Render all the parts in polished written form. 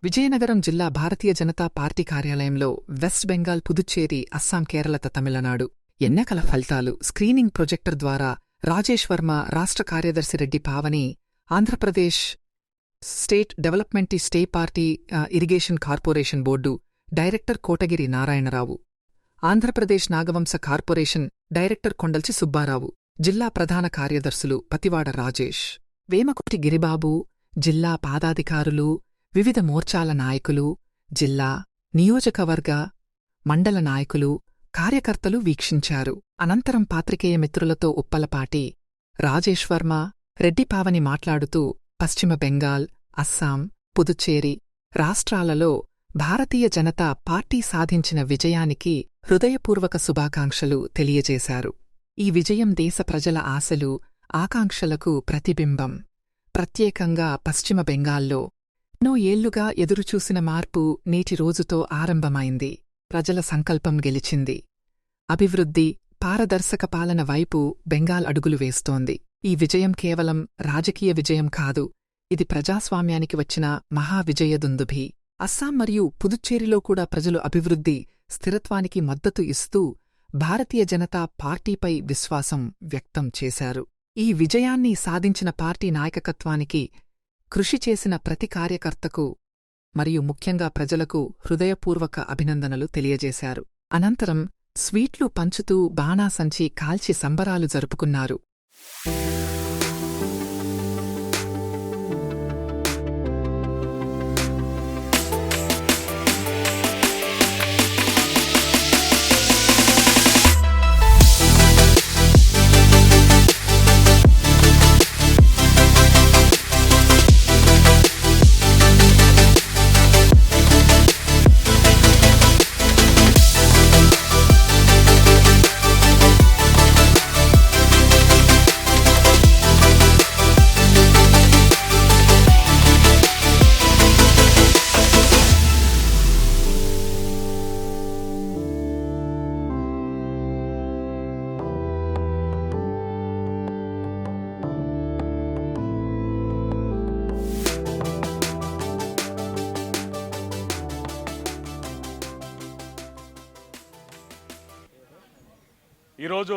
విజయనగరం జిల్లా భారతీయ జనతా పార్టీ కార్యాలయంలో వెస్ట్ బెంగాల్, పుదుచ్చేరి, అస్సాం, కేరళ, తమిళనాడు ఎన్నికల ఫలితాలు స్క్రీనింగ్ ప్రొజెక్టర్ ద్వారా రాజేష్ వర్మ, రాష్ట్ర కార్యదర్శి రెడ్డి పావని, ఆంధ్రప్రదేశ్ స్టేట్ డెవలప్మెంట్ స్టే party irrigation corporation board director Kotagiri Narayana Rao, Andhra Pradesh Nagavamsa corporation director Kondalchi Subba Rao, జిల్లా ప్రధాన కార్యదర్శులు పతివాడ రాజేష్, వేమకుటి గిరిబాబు, జిల్లా పాదాధికారులు, వివిధ మోర్చాల నాయకులు, జిల్లా, నియోజకవర్గ, మండల నాయకులు, కార్యకర్తలు వీక్షించారు. అనంతరం పాత్రికేయ మిత్రులతో ఉప్పలపాటి రాజేష్ వర్మ, రెడ్డిపావని మాట్లాడుతూ పశ్చిమ బెంగాల్, అస్సాం, పుదుచ్చేరి రాష్ట్రాలలో భారతీయ జనతా పార్టీ సాధించిన విజయానికి హృదయపూర్వక శుభాకాంక్షలు తెలియజేశారు. ఈ విజయం దేశ ప్రజల ఆశలు, ఆకాంక్షలకు ప్రతిబింబం. ప్రత్యేకంగా పశ్చిమ బెంగాల్లో ఎన్నో ఏళ్లుగా ఎదురుచూసిన మార్పు నేటి రోజుతో ఆరంభమైంది. ప్రజల సంకల్పం గెలిచింది. అభివృద్ధి, పారదర్శక పాలన వైపు బెంగాల్ అడుగులు వేస్తోంది. ఈ విజయం కేవలం రాజకీయ విజయం కాదు, ఇది ప్రజాస్వామ్యానికి వచ్చిన మహావిజయదుందుభి. అస్సాం మరియు పుదుచ్చేరిలో కూడా ప్రజలు అభివృద్ధి, స్థిరత్వానికి మద్దతు ఇస్తూ భారతీయ జనతా పార్టీపై విశ్వాసం వ్యక్తం చేశారు. ఈ విజయాన్ని సాధించిన పార్టీ నాయకత్వానికి, కృషి చేసిన ప్రతి కార్యకర్తకు మరియు ముఖ్యంగా ప్రజలకు హృదయపూర్వక అభినందనలు తెలియజేశారు. అనంతరం స్వీట్లు పంచుతూ బాణాసంచి కాల్చి సంబరాలు జరుపుకున్నారు. ఈరోజు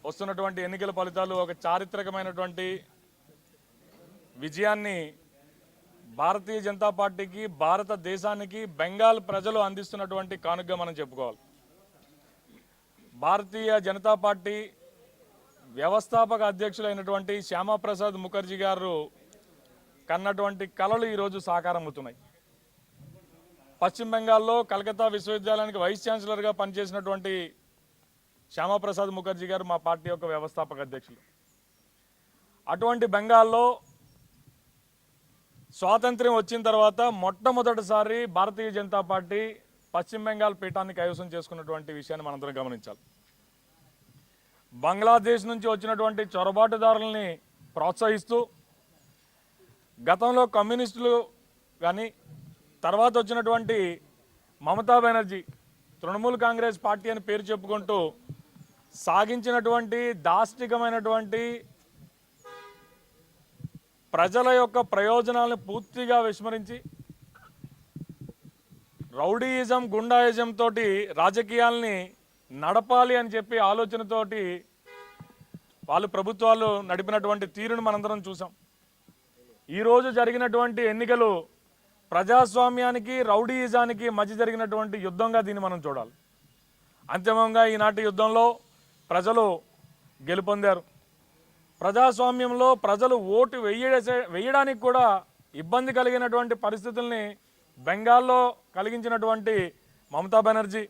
వస్తున్నటువంటి ఎన్నికల ఫలితాలు ఒక చారిత్రకమైనటువంటి విజయాన్ని భారతీయ జనతా పార్టీకి, భారతదేశానికి బెంగాల్ ప్రజలు అందిస్తున్నటువంటి కానుకగా మనం చెప్పుకోవాలి. భారతీయ జనతా పార్టీ వ్యవస్థాపక అధ్యక్షులైనటువంటి శ్యామాప్రసాద్ ముఖర్జీ గారు కన్నటువంటి కలలు ఈరోజు సాకారమవుతున్నాయి. పశ్చిమ బెంగాల్లో కలకత్తా విశ్వవిద్యాలయానికి వైస్ ఛాన్సలర్గా పనిచేసినటువంటి శ్యామాప్రసాద్ ముఖర్జీ గారు మా పార్టీ యొక్క వ్యవస్థాపక అధ్యక్షులు. అటువంటి బెంగాల్లో స్వాతంత్ర్యం వచ్చిన తర్వాత మొట్టమొదటిసారి భారతీయ జనతా పార్టీ పశ్చిమ బెంగాల్ పీఠాన్ని కైవసం చేసుకున్నటువంటి విషయాన్ని మనందరం గమనించాలి. బంగ్లాదేశ్ నుంచి వచ్చినటువంటి చొరబాటుదారుల్ని ప్రోత్సహిస్తూ గతంలో కమ్యూనిస్టులు కానీ తర్వాత వచ్చినటువంటి మమతా బెనర్జీ తృణమూల్ కాంగ్రెస్ పార్టీ అని పేరు చెప్పుకుంటూ సాగించినటువంటి దాష్టికమైనటువంటి ప్రజల యొక్క ప్రయోజనాలను పూర్తిగా విస్మరించి రౌడీయిజం, గుండాయిజం తోటి రాజకీయాల్ని నడపాలి అని చెప్పి ఆలోచనతోటి వాళ్ళు ప్రభుత్వాలు నడిపినటువంటి తీరును మనందరం చూసాం. ఈరోజు జరిగినటువంటి ఎన్నికలు ప్రజాస్వామ్యానికి, రౌడీయిజానికి మధ్య జరిగినటువంటి యుద్ధంగా దీన్ని మనం చూడాలి. అంతిమంగా ఈనాటి యుద్ధంలో ప్రజలు గెలుపొందారు. ప్రజాస్వామ్యంలో ప్రజలు ఓటు వేయడానికి కూడా ఇబ్బంది కలిగినటువంటి పరిస్థితుల్ని బెంగాల్లో కలిగించినటువంటి మమతా బెనర్జీ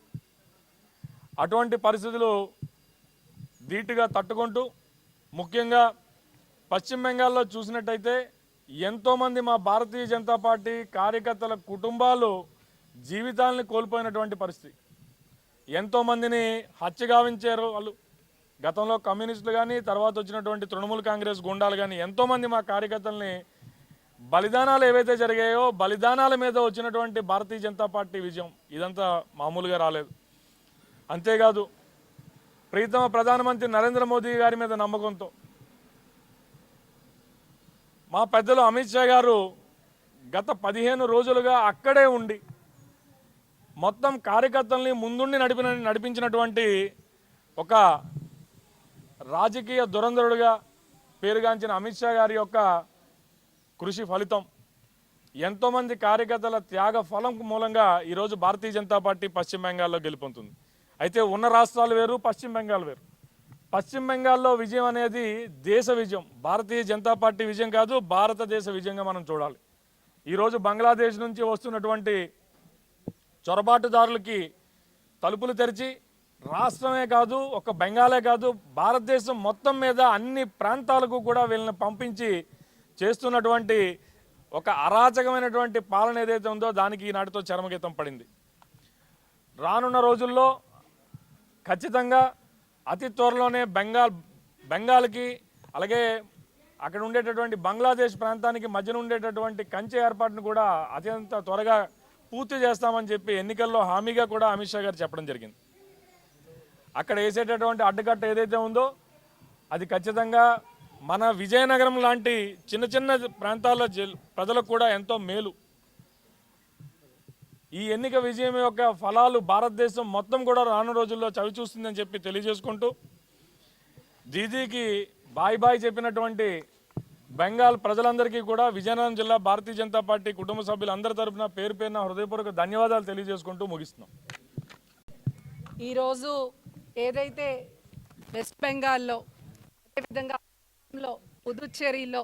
అటువంటి పరిస్థితులు ధీటుగా తట్టుకుంటూ, ముఖ్యంగా పశ్చిమ బెంగాల్లో చూసినట్టయితే ఎంతోమంది మా భారతీయ జనతా పార్టీ కార్యకర్తల కుటుంబాలు జీవితాలని కోల్పోయినటువంటి పరిస్థితి. ఎంతోమందిని హత్యగావించారు వాళ్ళు. గతంలో కమ్యూనిస్టులు కానీ తర్వాత వచ్చినటువంటి తృణమూల్ కాంగ్రెస్ గుండాలు కానీ ఎంతోమంది మా కార్యకర్తల్ని బలిదానాలు ఏవైతే జరిగాయో బలిదానాల మీద వచ్చినటువంటి భారతీయ జనతా పార్టీ విజయం ఇదంతా మామూలుగా రాలేదు. అంతేకాదు ప్రీతమ ప్రధానమంత్రి నరేంద్ర మోదీ గారి మీద నమ్మకంతో మా పెద్దలు అమిత్ షా గారు గత 15 రోజులుగా అక్కడే ఉండి మొత్తం కార్యకర్తల్ని ముందుండి నడిపించినటువంటి ఒక రాజకీయ దురంధరుడుగా పేరుగాంచిన అమిత్ షా గారి యొక్క కృషి ఫలితం, ఎంతోమంది కార్యకర్తల త్యాగ ఫలం మూలంగా ఈరోజు భారతీయ జనతా పార్టీ పశ్చిమ బెంగాల్లో గెలుపొందుతుంది. అయితే ఉన్న రాష్ట్రాలు వేరు, పశ్చిమ బెంగాల్ వేరు. పశ్చిమ బెంగాల్లో విజయం అనేది దేశ విజయం, భారతీయ జనతా పార్టీ విజయం కాదు, భారతదేశ విజయంగా మనం చూడాలి. ఈరోజు బంగ్లాదేశ్ నుంచి వస్తున్నటువంటి చొరబాటుదారులకి తలుపులు తెరిచి రాష్ట్రమే కాదు, ఒక బెంగాలే కాదు, భారతదేశం మొత్తం మీద అన్ని ప్రాంతాలకు కూడా వీళ్ళని పంపించి చేస్తున్నటువంటి ఒక అరాచకమైనటువంటి పాలన ఏదైతే ఉందో దానికి ఈనాటితో చరమగీతం పడింది. రానున్న రోజుల్లో ఖచ్చితంగా అతి త్వరలోనే బెంగాల్కి అలాగే అక్కడ ఉండేటటువంటి బంగ్లాదేశ్ ప్రాంతానికి మధ్యన ఉండేటటువంటి కంచె ఏర్పాటును కూడా అత్యంత త్వరగా పూర్తి చేస్తామని చెప్పి ఎన్నికల్లో హామీగా కూడా అమిత్ షా గారు చెప్పడం జరిగింది. అక్కడ వేసేటటువంటి అడ్డుకట్ట ఏదైతే ఉందో అది ఖచ్చితంగా మన విజయనగరం లాంటి చిన్న చిన్న ప్రాంతాల ప్రజలకు కూడా ఎంతో మేలు. ఈ ఎన్నిక విజయం యొక్క ఫలాలు భారతదేశం మొత్తం కూడా రాను రోజుల్లో చవి చూస్తుందని చెప్పి తెలియజేసుకుంటూ, దీదీకి బాయ్ బాయ్ చెప్పినటువంటి బెంగాల్ ప్రజలందరికీ కూడా విజయనగరం జిల్లా భారతీయ జనతా పార్టీ కుటుంబ సభ్యులందరి తరపున పేరు పేరున హృదయపూర్వక ధన్యవాదాలు తెలియజేసుకుంటూ ముగిస్తున్నాం. ఈరోజు ఏదైతే వెస్ట్ బెంగాల్లో, అదేవిధంగా పుదుచ్చేరిలో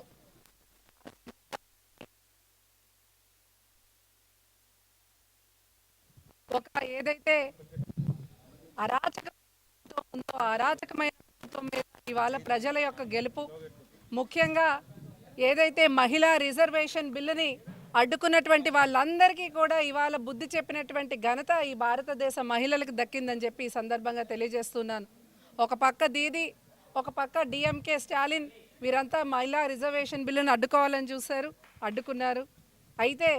ఒక ఏదైతే అరాచకం ఉందో అరాచకమైన ప్రభుత్వం మీద ఇవాళ ప్రజల యొక్క గెలుపు, ముఖ్యంగా ఏదైతే మహిళా రిజర్వేషన్ బిల్లుని అడ్డుకున్నటువంటి వాళ్ళందరికీ కూడా ఇవాళ బుద్ధి చెప్పినటువంటి ఘనత ఈ భారతదేశ మహిళలకు దక్కిందని చెప్పి ఈ సందర్భంగా తెలియజేస్తున్నాను. ఒక పక్క దీది, ఒక పక్క డిఎంకే స్టాలిన్, వీరంతా మహిళా రిజర్వేషన్ బిల్లును అడ్డుకోవాలని చూశారు, అడ్డుకున్నారు. అయితే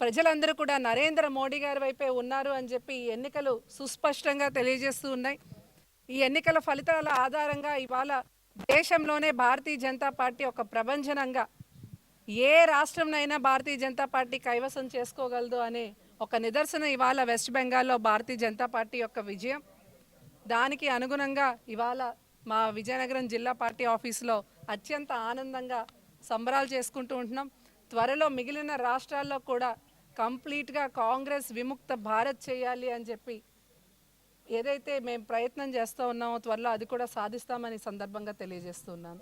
ప్రజలందరూ కూడా నరేంద్ర మోడీ గారి వైపే ఉన్నారు అని చెప్పి ఈ ఎన్నికలు సుస్పష్టంగా తెలియజేస్తూ ఉన్నాయి. ఈ ఎన్నికల ఫలితాల ఆధారంగా ఇవాళ దేశంలోనే భారతీయ జనతా పార్టీ ఒక ప్రభంజనంగా ఏ రాష్ట్రంనైనా భారతీయ జనతా పార్టీ కైవసం చేసుకోగలదు అనే ఒక నిదర్శనం ఇవాళ వెస్ట్ బెంగాల్లో భారతీయ జనతా పార్టీ యొక్క విజయం. దానికి అనుగుణంగా ఇవాళ మా విజయనగరం జిల్లా పార్టీ ఆఫీసులో అత్యంత ఆనందంగా సంబరాలు చేసుకుంటూ ఉంటున్నాం. త్వరలో మిగిలిన రాష్ట్రాల్లో కూడా కంప్లీట్గా కాంగ్రెస్ విముక్త భారత్ చేయాలి అని చెప్పి ఏదైతే మేము ప్రయత్నం చేస్తూ ఉన్నామో త్వరలో అది కూడా సాధిస్తామని సందర్భంగా తెలియజేస్తున్నాను.